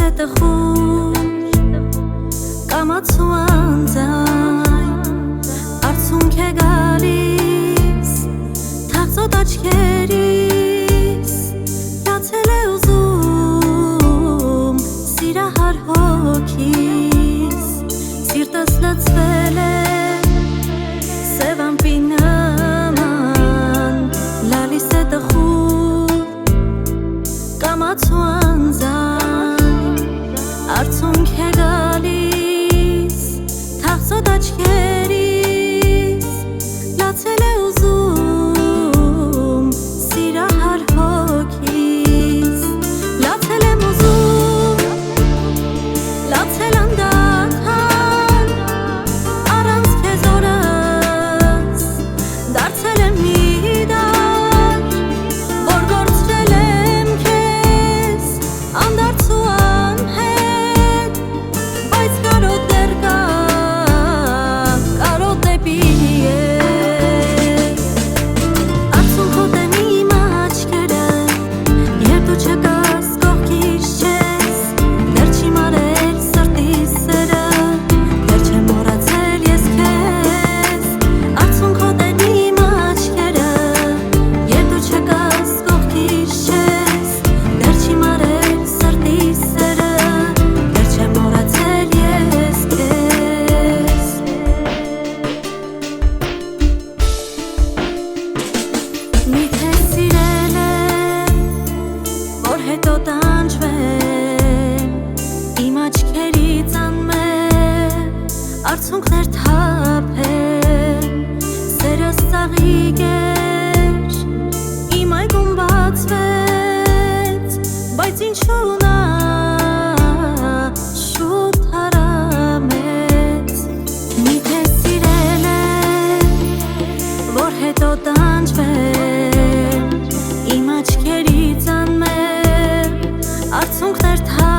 հետը խուր կամացու անձայն արցունք է գալիս թաղծոտ աչքերիս լացել է ուզում սիրահար հոգիս սիրտս լցվել է սև ամպի նման լալիս է տխուր կամացու անձայն արցունք է գալիս թաղծոտ աչքերիս լացել է ուզում սիրահար հոգիս լացել եմ ուզում լացել անդադար առանց քեզ օրս դարձել եմ մի դար որ գործրել եմ քեզ անդարձու անհետ բայց կարոտ դեռ կա կարոտ դեպի ես արցունքոտ եմ իմ աչքերը երբ դու չկաս կողքիս չես դեռ չի մարել սրտիս սերը դեռ չեմ մոռացել ես քեզ արցունքոտ են իմ աչքերը երբ դու չկաս կողքիս չես դեռ չի մարել սրտիս սերը դեռ չեմ մոռացել ես քեզ Միթե սիրել եմ, որ հետո տանջվեմ Իմ աչքերից անմեղ արցունքներ թափեմ Սերս ծաղիկ էր, իմ այգում բացվեց Բայց ինչու նա շուտ հարամեց Միթե սիրել եմ, որ հետո տանջվեմ Իմ աչքերից անմեղ արցունքներ թափեմ